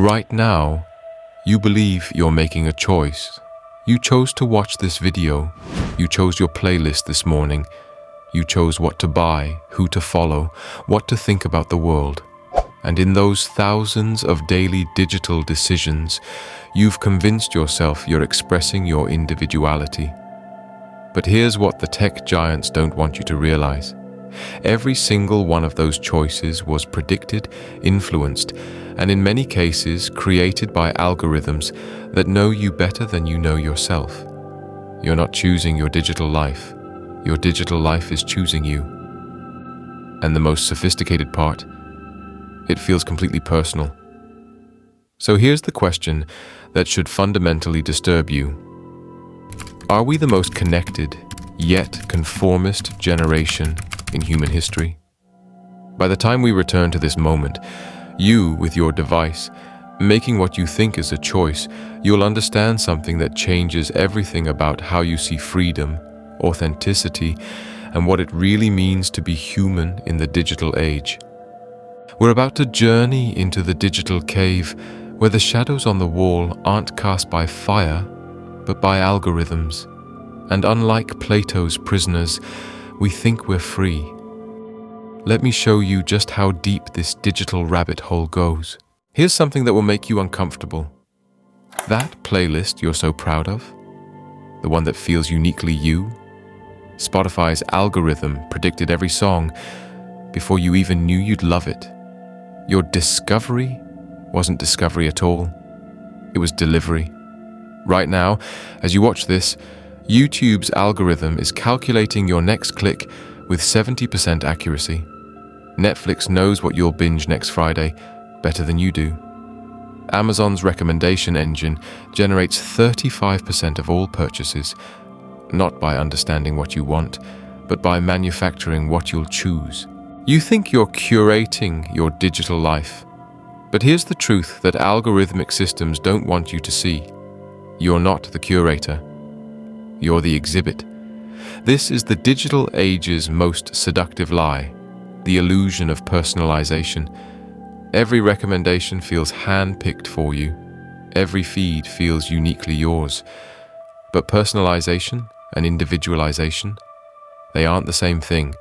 Right now, you believe you're making a choice. You chose to watch this video. You chose your playlist this morning. You chose what to buy, who to follow, what to think about the world. And in those thousands of daily digital decisions, you've convinced yourself you're expressing your individuality. But here's what the tech giants don't want you to realize. Every single one of those choices was predicted, influenced, and in many cases created by algorithms that know you better than you know yourself. You're not choosing your digital life. Your digital life is choosing you. And the most sophisticated part, it feels completely personal. So here's the question that should fundamentally disturb you. Are we the most connected, yet conformist generation in human history? By the time we return to this moment, you, with your device, making what you think is a choice, you'll understand something that changes everything about how you see freedom, authenticity, and what it really means to be human in the digital age. We're about to journey into the digital cave where the shadows on the wall aren't cast by fire, but by algorithms. And unlike Plato's prisoners, we think we're free. Let me show you just how deep this digital rabbit hole goes. Here's something that will make you uncomfortable. That playlist you're so proud of, the one that feels uniquely you, Spotify's algorithm predicted every song before you even knew you'd love it. Your discovery wasn't discovery at all. It was delivery. Right now, as you watch this, YouTube's algorithm is calculating your next click with 70% accuracy. Netflix knows what you'll binge next Friday better than you do. Amazon's recommendation engine generates 35% of all purchases, not by understanding what you want, but by manufacturing what you'll choose. You think you're curating your digital life, but here's the truth that algorithmic systems don't want you to see. You're not the curator. You're the exhibit. This is the digital age's most seductive lie, the illusion of personalization. Every recommendation feels hand-picked for you. Every feed feels uniquely yours. But personalization and individualization, they aren't the same thing.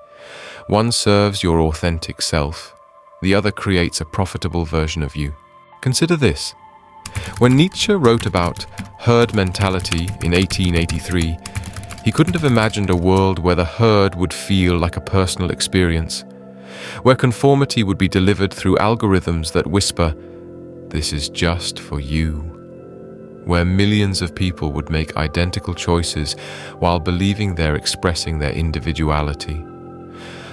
One serves your authentic self. The other creates a profitable version of you. Consider this. When Nietzsche wrote about herd mentality in 1883, he couldn't have imagined a world where the herd would feel like a personal experience, where conformity would be delivered through algorithms that whisper, "This is just for you," where millions of people would make identical choices while believing they're expressing their individuality.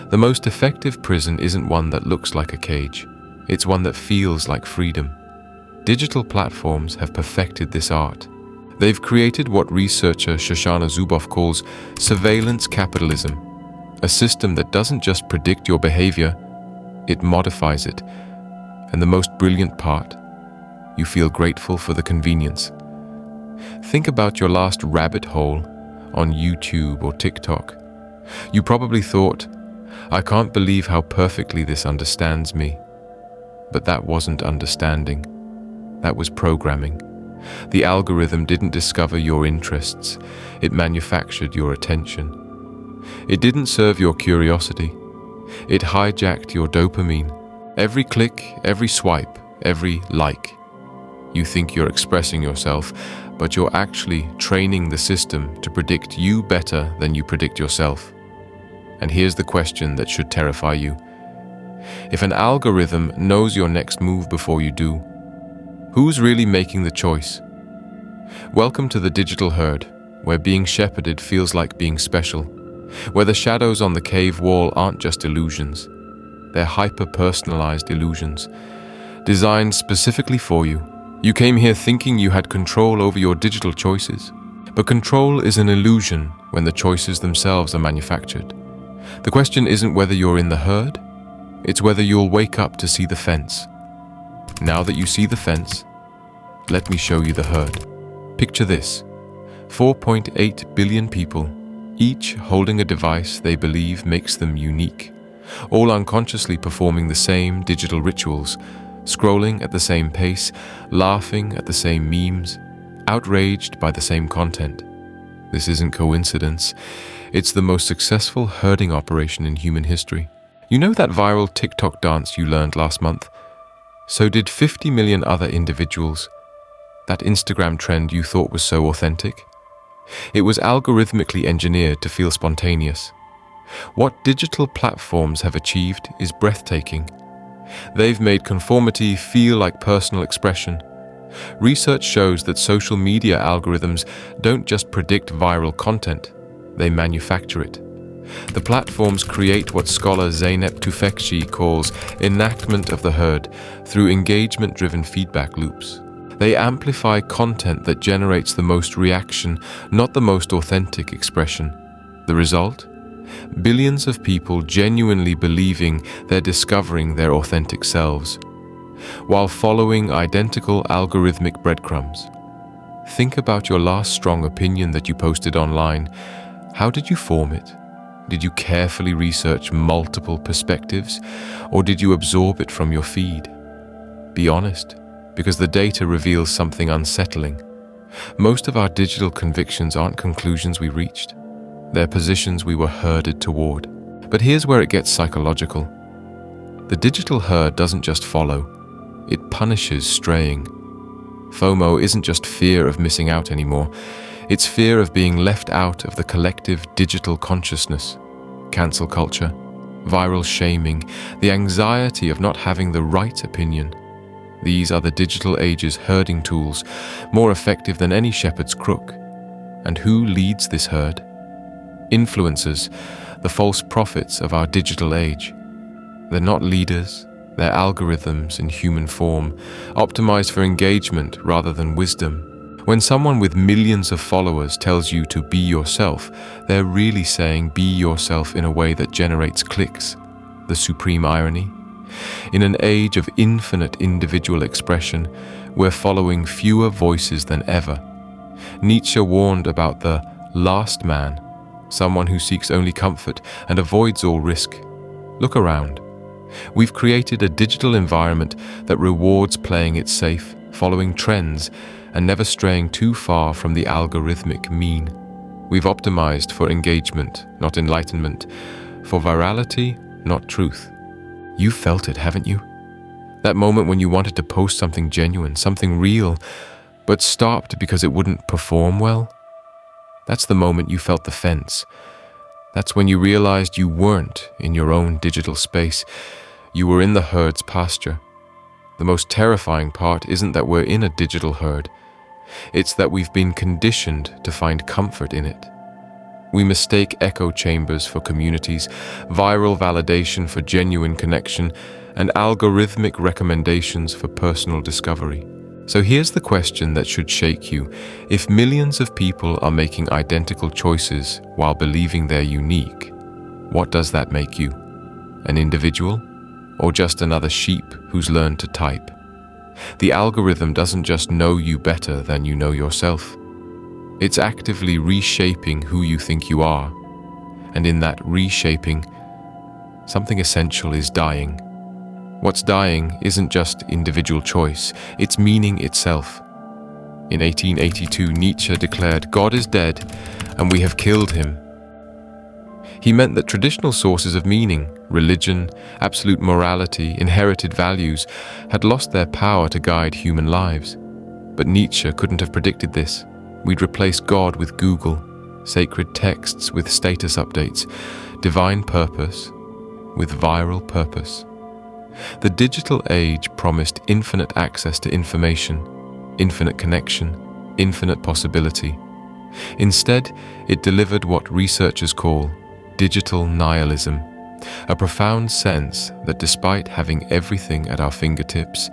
The most effective prison isn't one that looks like a cage. It's one that feels like freedom. Digital platforms have perfected this art. They've created what researcher Shoshana Zuboff calls surveillance capitalism, a system that doesn't just predict your behavior, it modifies it. And the most brilliant part, you feel grateful for the convenience. Think about your last rabbit hole on YouTube or TikTok. You probably thought, "I can't believe how perfectly this understands me." But that wasn't understanding. That was programming. The algorithm didn't discover your interests. It manufactured your attention. It didn't serve your curiosity. It hijacked your dopamine. Every click, every swipe, every like. You think you're expressing yourself, but you're actually training the system to predict you better than you predict yourself. And here's the question that should terrify you. If an algorithm knows your next move before you do, who's really making the choice? Welcome to the digital herd, where being shepherded feels like being special, where the shadows on the cave wall aren't just illusions. They're hyper-personalized illusions, designed specifically for you. You came here thinking you had control over your digital choices, but control is an illusion when the choices themselves are manufactured. The question isn't whether you're in the herd, it's whether you'll wake up to see the fence. Now that you see the fence, let me show you the herd. Picture this, 4.8 billion people, each holding a device they believe makes them unique, all unconsciously performing the same digital rituals, scrolling at the same pace, laughing at the same memes, outraged by the same content. This isn't coincidence. It's the most successful herding operation in human history. You know that viral TikTok dance you learned last month? So did 50 million other individuals. That Instagram trend you thought was so authentic? It was algorithmically engineered to feel spontaneous. What digital platforms have achieved is breathtaking. They've made conformity feel like personal expression. Research shows that social media algorithms don't just predict viral content, they manufacture it. The platforms create what scholar Zeynep Tufekci calls enactment of the herd through engagement-driven feedback loops. They amplify content that generates the most reaction, not the most authentic expression. The result? Billions of people genuinely believing they're discovering their authentic selves, while following identical algorithmic breadcrumbs. Think about your last strong opinion that you posted online. How did you form it? Did you carefully research multiple perspectives, or did you absorb it from your feed? Be honest, because the data reveals something unsettling. Most of our digital convictions aren't conclusions we reached. They're positions we were herded toward. But here's where it gets psychological. The digital herd doesn't just follow, it punishes straying. FOMO isn't just fear of missing out anymore, it's fear of being left out of the collective digital consciousness. Cancel culture, viral shaming, the anxiety of not having the right opinion. These are the digital age's herding tools, more effective than any shepherd's crook. And who leads this herd? Influencers, the false prophets of our digital age. They're not leaders, they're algorithms in human form, optimized for engagement rather than wisdom. When someone with millions of followers tells you to be yourself, they're really saying be yourself in a way that generates clicks. The supreme irony? In an age of infinite individual expression, we're following fewer voices than ever. Nietzsche warned about the last man, someone who seeks only comfort and avoids all risk. Look around. We've created a digital environment that rewards playing it safe, following trends, and never straying too far from the algorithmic mean. We've optimized for engagement, not enlightenment, for virality, not truth. You felt it, haven't you? That moment when you wanted to post something genuine, something real, but stopped because it wouldn't perform well? That's the moment you felt the fence. That's when you realized you weren't in your own digital space. You were in the herd's pasture. The most terrifying part isn't that we're in a digital herd. It's that we've been conditioned to find comfort in it. We mistake echo chambers for communities, viral validation for genuine connection, and algorithmic recommendations for personal discovery. So here's the question that should shake you. If millions of people are making identical choices while believing they're unique, what does that make you? An individual? Or just another sheep who's learned to type? The algorithm doesn't just know you better than you know yourself. It's actively reshaping who you think you are. And in that reshaping, something essential is dying. What's dying isn't just individual choice, it's meaning itself. In 1882, Nietzsche declared, "God is dead, and we have killed him." He meant that traditional sources of meaning, religion, absolute morality, inherited values, had lost their power to guide human lives. But Nietzsche couldn't have predicted this. We'd replace God with Google, sacred texts with status updates, divine purpose with viral purpose. The digital age promised infinite access to information, infinite connection, infinite possibility. Instead, it delivered what researchers call digital nihilism, a profound sense that despite having everything at our fingertips,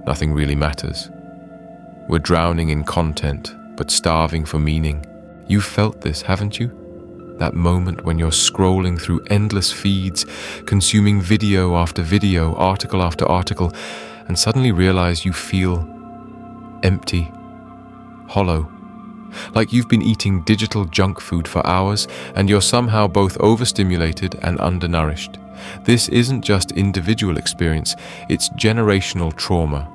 nothing really matters. We're drowning in content, but starving for meaning. You've felt this, haven't you? That moment when you're scrolling through endless feeds, consuming video after video, article after article, and suddenly realize you feel empty, hollow. Like you've been eating digital junk food for hours and you're somehow both overstimulated and undernourished. This isn't just individual experience, it's generational trauma.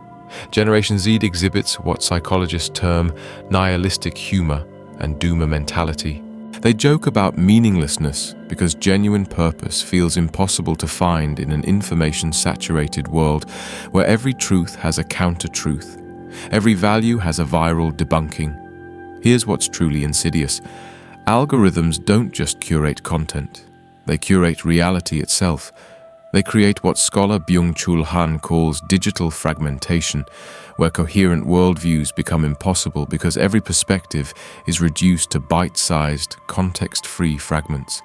Generation Z exhibits what psychologists term nihilistic humor and doomer mentality. They joke about meaninglessness because genuine purpose feels impossible to find in an information-saturated world where every truth has a counter-truth. Every value has a viral debunking. Here's what's truly insidious. Algorithms don't just curate content. They curate reality itself. They create what scholar Byung-Chul Han calls digital fragmentation, where coherent worldviews become impossible because every perspective is reduced to bite-sized, context-free fragments.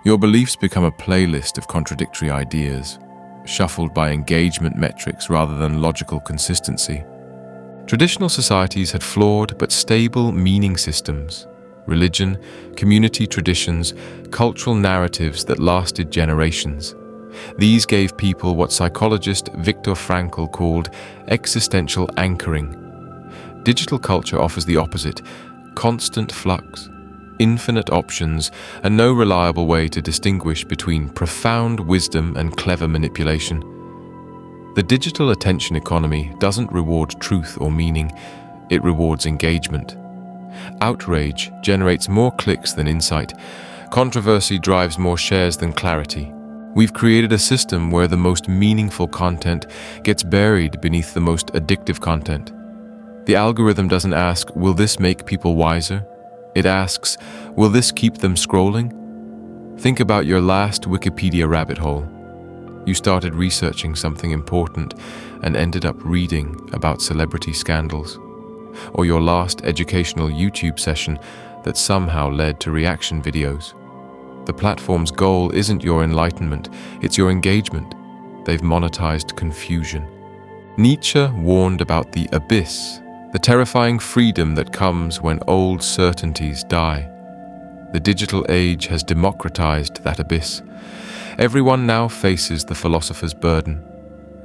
Your beliefs become a playlist of contradictory ideas, shuffled by engagement metrics rather than logical consistency. Traditional societies had flawed but stable meaning systems. Religion, community traditions, cultural narratives that lasted generations. These gave people what psychologist Viktor Frankl called existential anchoring. Digital culture offers the opposite: constant flux, infinite options, and no reliable way to distinguish between profound wisdom and clever manipulation. The digital attention economy doesn't reward truth or meaning, it rewards engagement. Outrage generates more clicks than insight. Controversy drives more shares than clarity. We've created a system where the most meaningful content gets buried beneath the most addictive content. The algorithm doesn't ask, will this make people wiser? It asks, will this keep them scrolling? Think about your last Wikipedia rabbit hole. You started researching something important and ended up reading about celebrity scandals. Or your last educational YouTube session that somehow led to reaction videos. The platform's goal isn't your enlightenment, it's your engagement. They've monetized confusion. Nietzsche warned about the abyss, the terrifying freedom that comes when old certainties die. The digital age has democratized that abyss. Everyone now faces the philosopher's burden,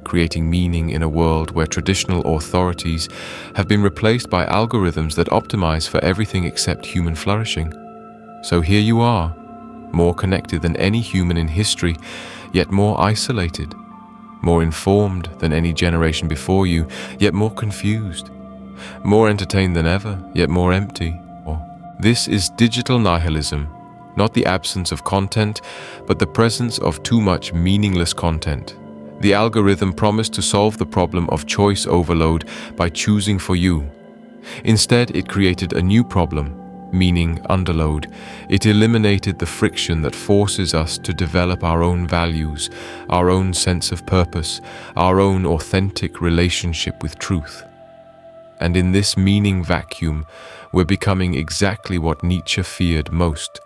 creating meaning in a world where traditional authorities have been replaced by algorithms that optimize for everything except human flourishing. So here you are, more connected than any human in history, yet more isolated, more informed than any generation before you, yet more confused, more entertained than ever, yet more empty. This is digital nihilism, not the absence of content, but the presence of too much meaningless content. The algorithm promised to solve the problem of choice overload by choosing for you. Instead, it created a new problem, meaning underload. It eliminated the friction that forces us to develop our own values, our own sense of purpose, our own authentic relationship with truth. And in this meaning vacuum, we're becoming exactly what Nietzsche feared most,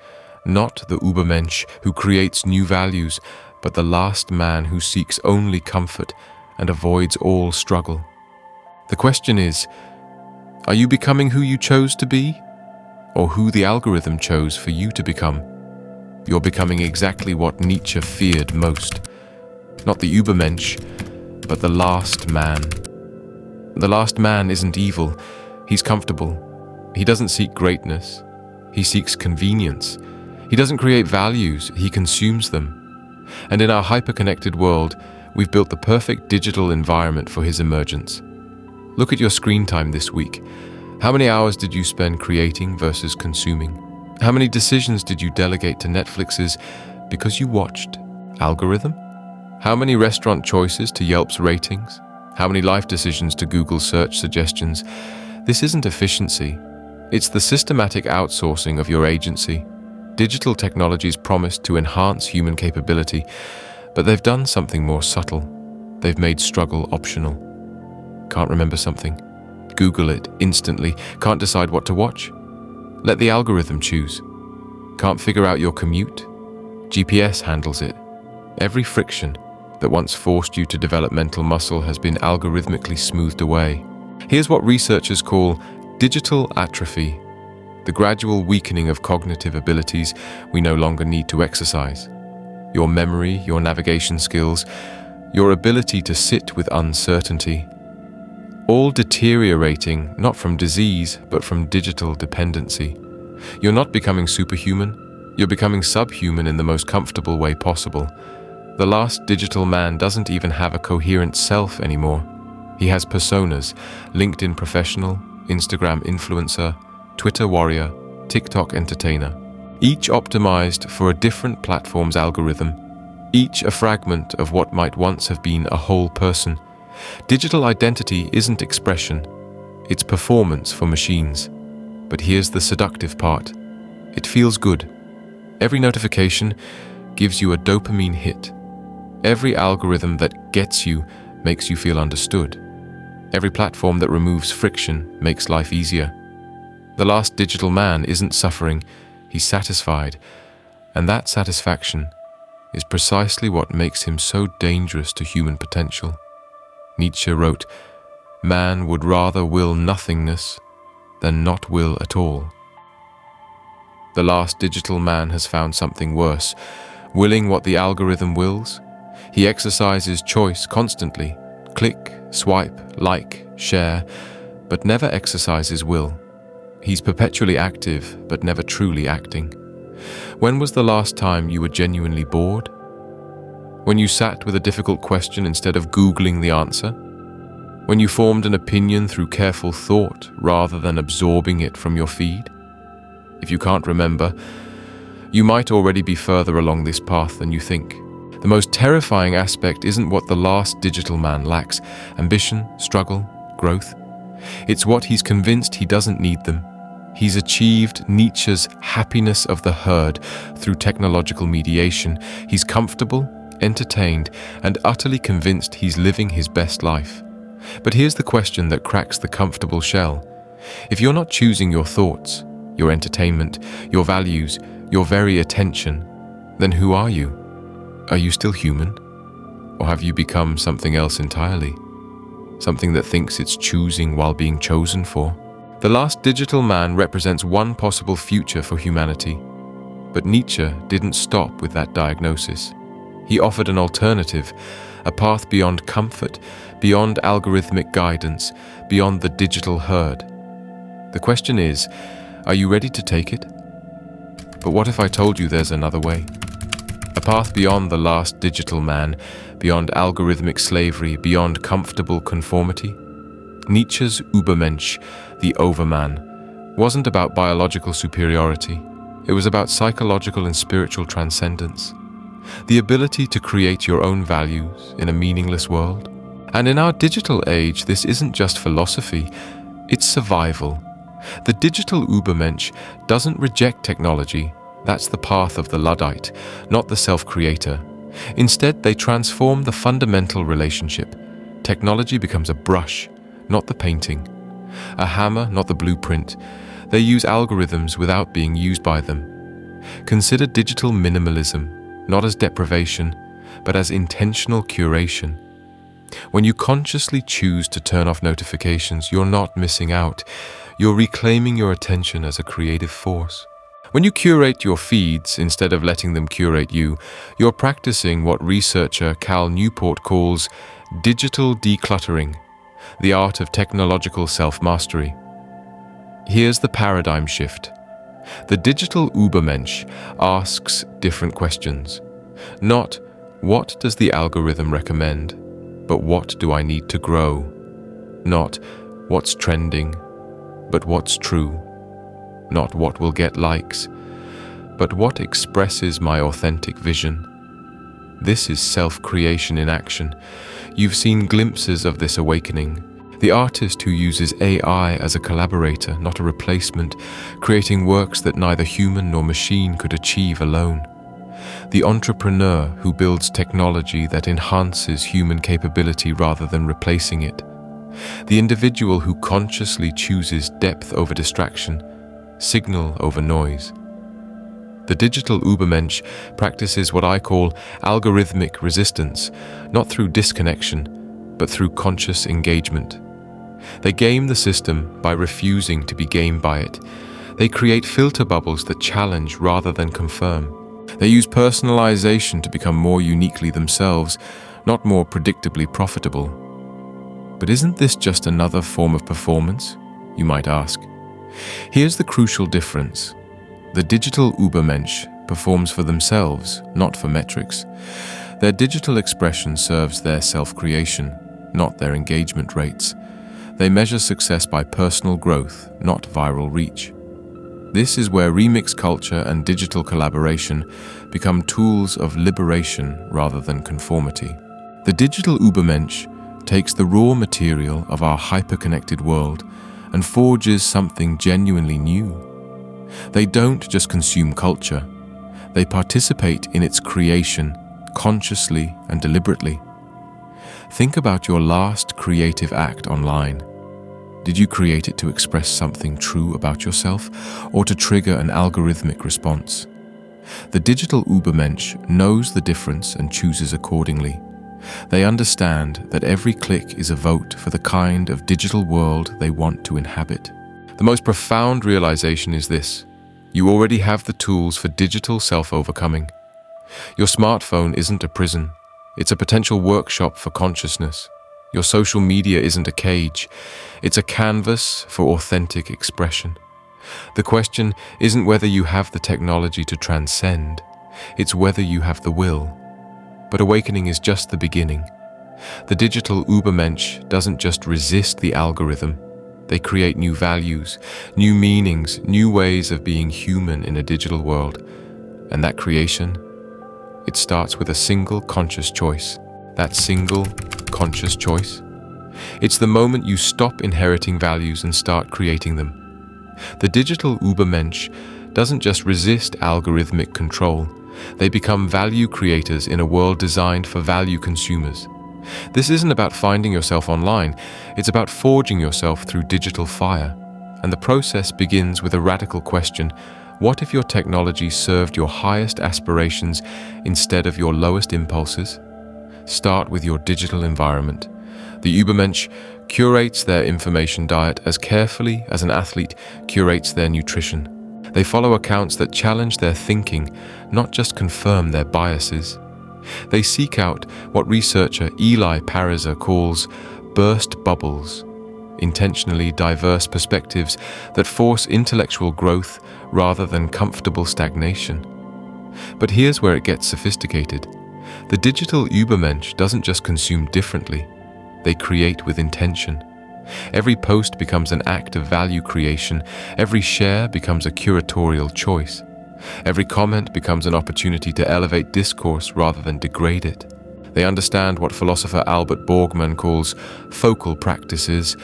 not the Übermensch who creates new values, but the last man who seeks only comfort and avoids all struggle. The question is, are you becoming who you chose to be? Or who the algorithm chose for you to become? You're becoming exactly what Nietzsche feared most. Not the Übermensch, but the last man. The last man isn't evil. He's comfortable. He doesn't seek greatness. He seeks convenience. He doesn't create values. He consumes them. And in our hyperconnected world, we've built the perfect digital environment for his emergence. Look at your screen time this week. How many hours did you spend creating versus consuming? How many decisions did you delegate to Netflix's because you watched? Algorithm? How many restaurant choices to Yelp's ratings? How many life decisions to Google search suggestions? This isn't efficiency. It's the systematic outsourcing of your agency. Digital technologies promise to enhance human capability, but they've done something more subtle. They've made struggle optional. Can't remember something? Google it instantly. Can't decide what to watch? Let the algorithm choose. Can't figure out your commute? GPS handles it. Every friction that once forced you to develop mental muscle has been algorithmically smoothed away. Here's what researchers call digital atrophy, the gradual weakening of cognitive abilities we no longer need to exercise. Your memory, your navigation skills, your ability to sit with uncertainty, all deteriorating not from disease, but from digital dependency. You're not becoming superhuman, you're becoming subhuman in the most comfortable way possible. The last digital man doesn't even have a coherent self anymore. He has personas: LinkedIn professional, Instagram influencer, Twitter warrior, TikTok entertainer. Each optimized for a different platform's algorithm. Each a fragment of what might once have been a whole person. Digital identity isn't expression, it's performance for machines. But here's the seductive part. It feels good. Every notification gives you a dopamine hit. Every algorithm that gets you makes you feel understood. Every platform that removes friction makes life easier. The last digital man isn't suffering, he's satisfied. And that satisfaction is precisely what makes him so dangerous to human potential. Nietzsche wrote, "Man would rather will nothingness than not will at all." The last digital man has found something worse, willing what the algorithm wills. He exercises choice constantly, click, swipe, like, share, but never exercises will. He's perpetually active, but never truly acting. When was the last time you were genuinely bored? When you sat with a difficult question instead of Googling the answer? When you formed an opinion through careful thought rather than absorbing it from your feed? If you can't remember, you might already be further along this path than you think. The most terrifying aspect isn't what the last digital man lacks: ambition, struggle, growth. It's what he's convinced he doesn't need them. He's achieved Nietzsche's happiness of the herd through technological mediation. He's comfortable, entertained, and utterly convinced he's living his best life. But here's the question that cracks the comfortable shell. If you're not choosing your thoughts, your entertainment, your values, your very attention, then who are you? Are you still human? Or have you become something else entirely? Something that thinks it's choosing while being chosen for? The last digital man represents one possible future for humanity. But Nietzsche didn't stop with that diagnosis. He offered an alternative, a path beyond comfort, beyond algorithmic guidance, beyond the digital herd. The question is, are you ready to take it? But what if I told you there's another way? A path beyond the last digital man, beyond algorithmic slavery, beyond comfortable conformity? Nietzsche's Übermensch, the overman, wasn't about biological superiority. It was about psychological and spiritual transcendence. The ability to create your own values in a meaningless world. And in our digital age, this isn't just philosophy, it's survival. The digital Übermensch doesn't reject technology. That's the path of the Luddite, not the self-creator. Instead, they transform the fundamental relationship. Technology becomes a brush, not the painting. A hammer, not the blueprint. They use algorithms without being used by them. Consider digital minimalism, not as deprivation, but as intentional curation. When you consciously choose to turn off notifications, you're not missing out. You're reclaiming your attention as a creative force. When you curate your feeds instead of letting them curate you, you're practicing what researcher Cal Newport calls digital decluttering, the art of technological self-mastery. Here's the paradigm shift. The digital Übermensch asks different questions. Not, what does the algorithm recommend, but what do I need to grow? Not, what's trending, but what's true? Not what will get likes, but what expresses my authentic vision. This is self-creation in action. You've seen glimpses of this awakening. The artist who uses AI as a collaborator, not a replacement, creating works that neither human nor machine could achieve alone. The entrepreneur who builds technology that enhances human capability rather than replacing it. The individual who consciously chooses depth over distraction, signal over noise. The digital Übermensch practices what I call algorithmic resistance, not through disconnection, but through conscious engagement. They game the system by refusing to be gamed by it. They create filter bubbles that challenge rather than confirm. They use personalization to become more uniquely themselves, not more predictably profitable. But isn't this just another form of performance, you might ask? Here's the crucial difference. The digital Übermensch performs for themselves, not for metrics. Their digital expression serves their self-creation, not their engagement rates. They measure success by personal growth, not viral reach. This is where remix culture and digital collaboration become tools of liberation rather than conformity. The digital Übermensch takes the raw material of our hyperconnected world and forges something genuinely new. They don't just consume culture, they participate in its creation consciously and deliberately. Think about your last creative act online. Did you create it to express something true about yourself or to trigger an algorithmic response? The digital Übermensch knows the difference and chooses accordingly. They understand that every click is a vote for the kind of digital world they want to inhabit. The most profound realization is this: you already have the tools for digital self-overcoming. Your smartphone isn't a prison, it's a potential workshop for consciousness. Your social media isn't a cage, it's a canvas for authentic expression. The question isn't whether you have the technology to transcend, it's whether you have the will. But awakening is just the beginning. The digital Übermensch doesn't just resist the algorithm, they create new values, new meanings, new ways of being human in a digital world. And that creation, it starts with a single conscious choice. That single conscious choice. It's the moment you stop inheriting values and start creating them. The digital Übermensch doesn't just resist algorithmic control, they become value creators in a world designed for value consumers. This isn't about finding yourself online, it's about forging yourself through digital fire. And the process begins with a radical question: what if your technology served your highest aspirations instead of your lowest impulses? Start with your digital environment. The Übermensch curates their information diet as carefully as an athlete curates their nutrition. They follow accounts that challenge their thinking, not just confirm their biases. They seek out what researcher Eli Pariser calls burst bubbles, intentionally diverse perspectives that force intellectual growth rather than comfortable stagnation. But here's where it gets sophisticated. The digital Übermensch doesn't just consume differently, they create with intention. Every post becomes an act of value creation, every share becomes a curatorial choice. Every comment becomes an opportunity to elevate discourse rather than degrade it. They understand what philosopher Albert Borgman calls focal practices,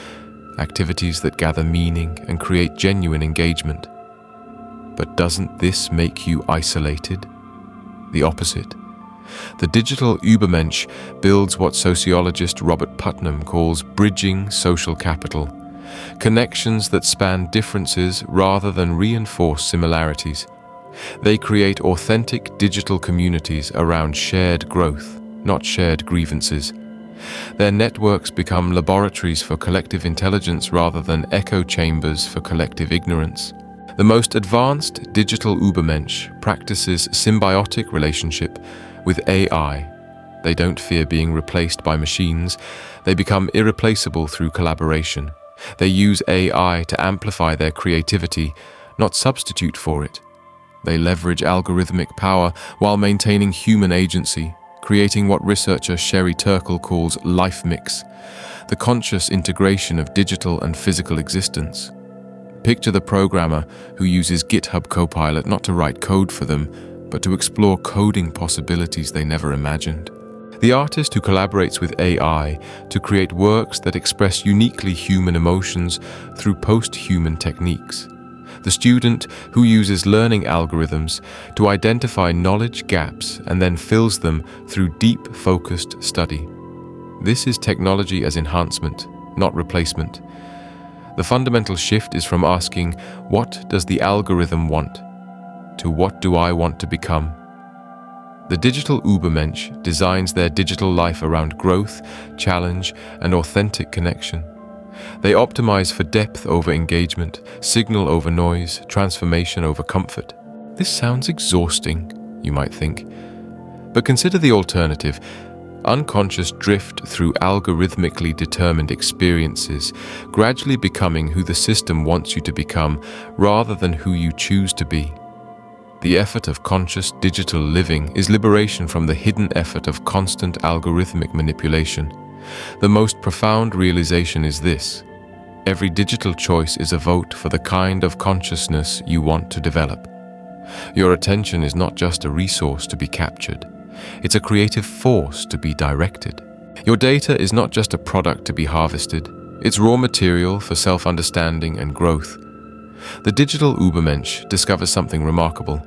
activities that gather meaning and create genuine engagement. But doesn't this make you isolated? The opposite. The digital Übermensch builds what sociologist Robert Putnam calls bridging social capital, connections that span differences rather than reinforce similarities. They create authentic digital communities around shared growth, not shared grievances. Their networks become laboratories for collective intelligence rather than echo chambers for collective ignorance. The most advanced digital Übermensch practices symbiotic relationship with AI. They don't fear being replaced by machines. They become irreplaceable through collaboration. They use AI to amplify their creativity, not substitute for it. They leverage algorithmic power while maintaining human agency, creating what researcher Sherry Turkle calls life mix, the conscious integration of digital and physical existence. Picture the programmer who uses GitHub Copilot not to write code for them, but to explore coding possibilities they never imagined. The artist who collaborates with AI to create works that express uniquely human emotions through post-human techniques. The student who uses learning algorithms to identify knowledge gaps and then fills them through deep, focused study. This is technology as enhancement, not replacement. The fundamental shift is from asking, what does the algorithm want, to what do I want to become? The digital Übermensch designs their digital life around growth, challenge, and authentic connection. They optimize for depth over engagement, signal over noise, transformation over comfort. This sounds exhausting, you might think. But consider the alternative. Unconscious drift through algorithmically determined experiences, gradually becoming who the system wants you to become rather than who you choose to be. The effort of conscious digital living is liberation from the hidden effort of constant algorithmic manipulation. The most profound realization is this: every digital choice is a vote for the kind of consciousness you want to develop. Your attention is not just a resource to be captured, it's a creative force to be directed. Your data is not just a product to be harvested, it's raw material for self-understanding and growth. The digital Übermensch discovers something remarkable.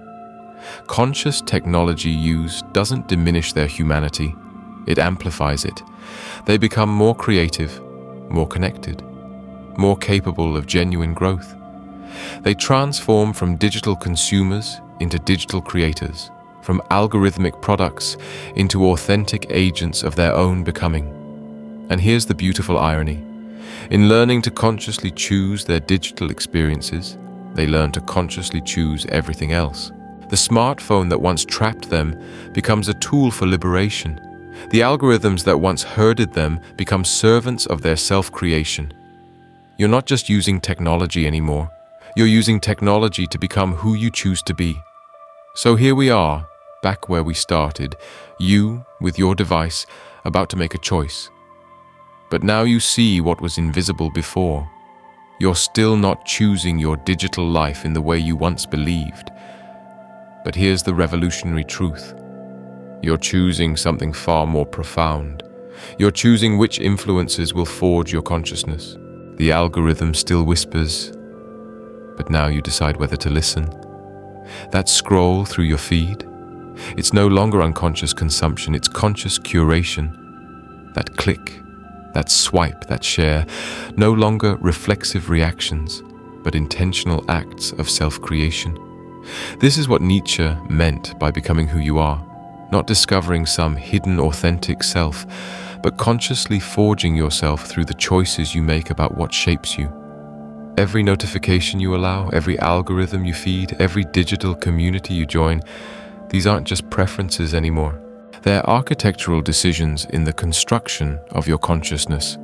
Conscious technology used doesn't diminish their humanity, it amplifies it. They become more creative, more connected, more capable of genuine growth. They transform from digital consumers into digital creators, from algorithmic products into authentic agents of their own becoming. And here's the beautiful irony. In learning to consciously choose their digital experiences, they learn to consciously choose everything else. The smartphone that once trapped them becomes a tool for liberation. The algorithms that once herded them become servants of their self-creation. You're not just using technology anymore. You're using technology to become who you choose to be. So here we are, back where we started, you, with your device, about to make a choice. But now you see what was invisible before. You're still not choosing your digital life in the way you once believed. But here's the revolutionary truth. You're choosing something far more profound. You're choosing which influences will forge your consciousness. The algorithm still whispers, but now you decide whether to listen. That scroll through your feed, it's no longer unconscious consumption, it's conscious curation. That click, that swipe, that share, no longer reflexive reactions, but intentional acts of self-creation. This is what Nietzsche meant by becoming who you are, not discovering some hidden authentic self, but consciously forging yourself through the choices you make about what shapes you. Every notification you allow, every algorithm you feed, every digital community you join, these aren't just preferences anymore. They're architectural decisions in the construction of your consciousness.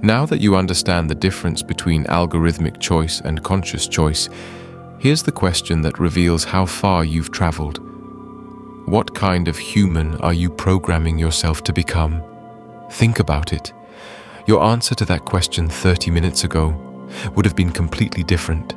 Now that you understand the difference between algorithmic choice and conscious choice, here's the question that reveals how far you've traveled. What kind of human are you programming yourself to become? Think about it. Your answer to that question 30 minutes ago would have been completely different.